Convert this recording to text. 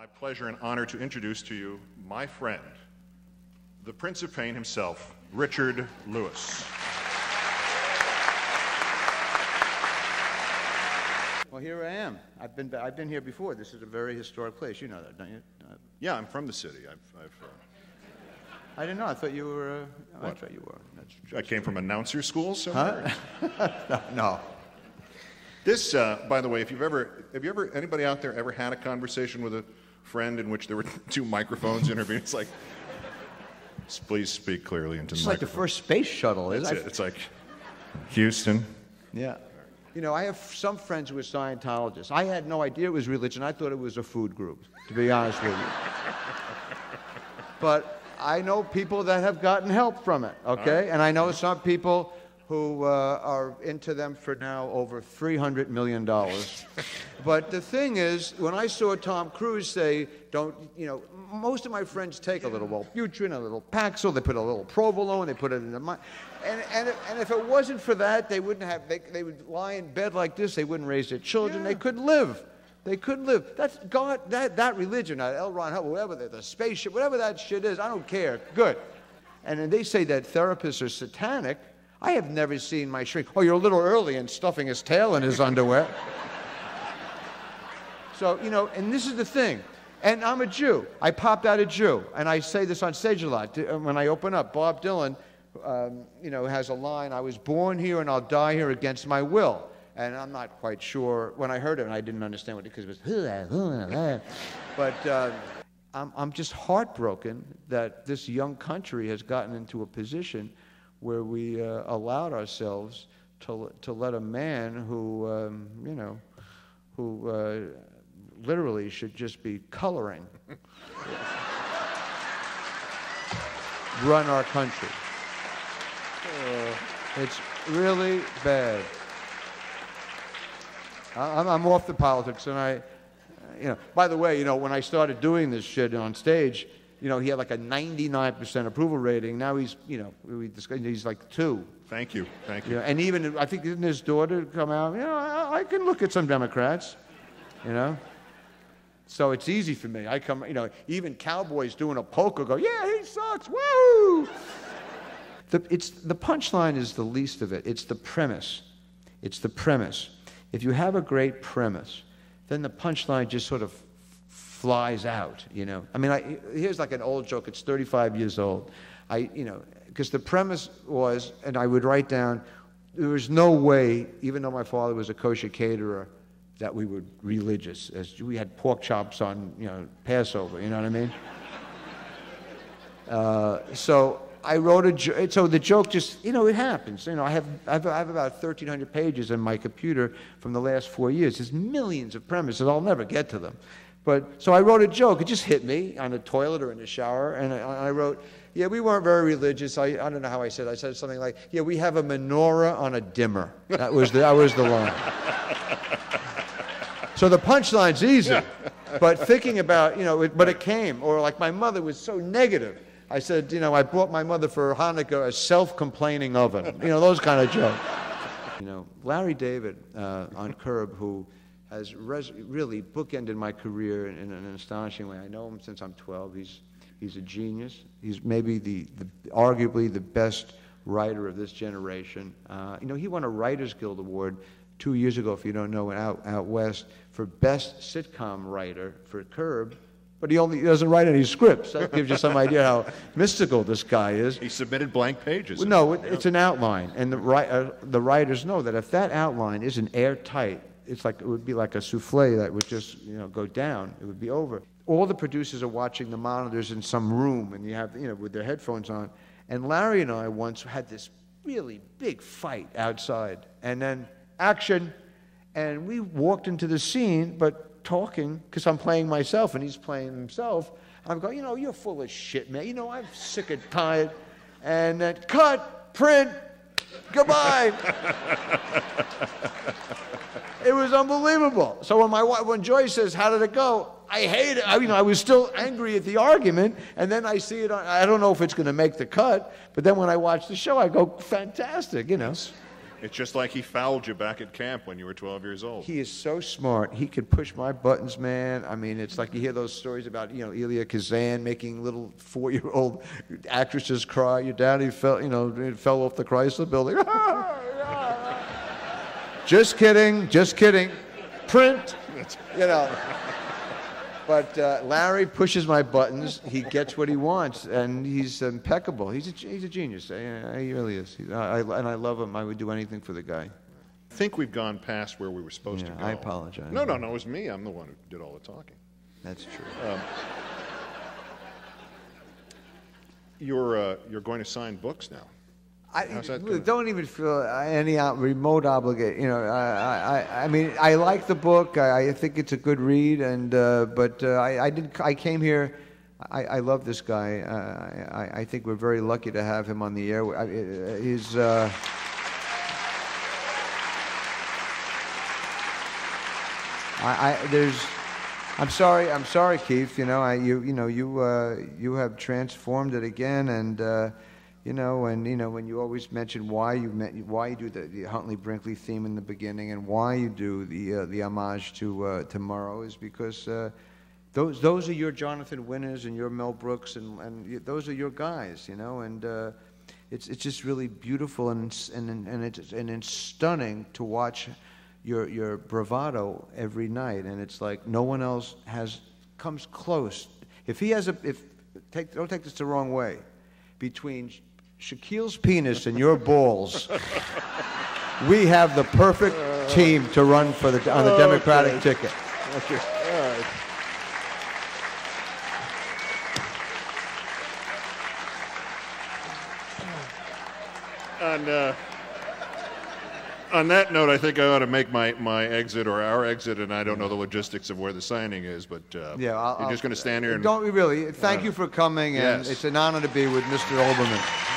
my pleasure and honor to introduce to you my friend, the Prince of Pain himself, Richard Lewis. Well, here I am. I've been here before. This is a very historic place. You know that, don't you? Yeah, I'm from the city. I didn't know. I thought you were. That's right, you were. I came from announcer school somewhere. Huh? No. This, by the way, have you ever, anybody out there ever had a conversation with a friend in which there were two microphones interviewing? It's like, please speak clearly into the It's microphone. like the first space shuttle, isn't it? It's like, Houston. Yeah. You know, I have some friends who are Scientologists. I had no idea it was religion. I thought it was a food group, to be honest with you. But I know people that have gotten help from it, okay? Right. And I know some people who are into them for now over $300 million. But the thing is, when I saw Tom Cruise say, most of my friends take a little Wellbutrin, a little Paxil, they put a little provolone, they put it in the mind. And if it wasn't for that, they wouldn't have, they would lie in bed like this, they wouldn't raise their children, they couldn't live. They couldn't live. That's God, that religion, that L. Ron Hubbard, whatever, the spaceship, whatever that shit is, I don't care. Good. And then they say that therapists are satanic. I have never seen my shrink. Oh, you're a little early in stuffing his tail in his underwear. So, and this is the thing. And I'm a Jew. I popped out a Jew. And I say this on stage a lot. When I open up, Bob Dylan, has a line, I was born here and I'll die here against my will. And I'm not quite sure. When I heard it, I didn't understand what it was, because it was, but I'm just heartbroken that this young country has gotten into a position where we allowed ourselves to let a man who, who literally should just be coloring, run our country. It's really bad. I'm off the politics, and by the way, when I started doing this shit on stage, he had like a 99% approval rating. Now he's, he's like 2. Thank you. And even, I think, didn't his daughter come out? I can look at some Democrats, So it's easy for me. I come, even cowboys doing a polka go, yeah, he sucks, woo! The punchline is the least of it. It's the premise. It's the premise. If you have a great premise, then the punchline just sort of flies out, I mean, here's like an old joke. It's 35 years old. Because the premise was, and I would write down, there was no way, even though my father was a kosher caterer, that we were religious. As we had pork chops on, Passover, you know what I mean? So I wrote a joke. So the joke just, it happens. I have about 1,300 pages in my computer from the last 4 years. There's millions of premises. I'll never get to them. So I wrote a joke. It just hit me on the toilet or in the shower, and I wrote, yeah, we weren't very religious. I don't know how I said it. I said something like, yeah, we have a menorah on a dimmer. That was the line. So the punchline's easy. But thinking about, but it came. Or like my mother was so negative. I said, I bought my mother for Hanukkah a self-complaining oven. Those kind of jokes. Larry David on Curb, who has really bookended my career in an astonishing way. I know him since I'm 12. He's a genius. He's maybe arguably the best writer of this generation. He won a Writers Guild Award 2 years ago, if you don't know, out west, for best sitcom writer for Curb. But he doesn't write any scripts. That gives you some idea how mystical this guy is. He submitted blank pages. No, it's an outline, and the writers know that if that outline isn't airtight, it would be like a souffle that would just go down. It would be over. All the producers are watching the monitors in some room, and you have with their headphones on. And Larry and I once had this really big fight outside, and then action, and we walked into the scene, but talking, because I'm playing myself and he's playing himself. I'm going, you're full of shit, man. I'm sick and tired. And then cut, print, goodbye. It was unbelievable. So when Joyce says, how did it go? I hate it. I was still angry at the argument, and then I see it I don't know if it's going to make the cut, but then when I watch the show, I go, fantastic, It's just like he fouled you back at camp when you were 12 years old. He is so smart. He could push my buttons, man. I mean, it's like you hear those stories about, Elia Kazan making little 4-year-old actresses cry. Your daddy fell off the Chrysler building. Just kidding, just kidding. Print, But Larry pushes my buttons. He gets what he wants, and he's impeccable. He's a genius. He really is. And I love him. I would do anything for the guy. I think we've gone past where we were supposed to go. I apologize. No, it was me. I'm the one who did all the talking. That's true. You're going to sign books now. How's that going? Don't even feel any remote obligation. I mean, I like the book. I think it's a good read, but I came here. I love this guy. I think we're very lucky to have him on the air. I'm sorry, Keith. You have transformed it again, and. When you always mention why you do the Huntley Brinkley theme in the beginning and why you do the homage to Morrow is because those are your Jonathan Winners and your Mel Brooks and those are your guys, and it's just really beautiful and it's stunning to watch your bravado every night, and it's like no one else comes close. Don't take this the wrong way, between Shaquille's penis and your balls, we have the perfect team to run on the Democratic ticket. Okay. All right. On that note, I think I ought to make my exit or our exit, and I don't know the logistics of where the signing is, but you're just going to stand here and... Don't really. Thank you for coming, and yes. It's an honor to be with Mr. Olbermann.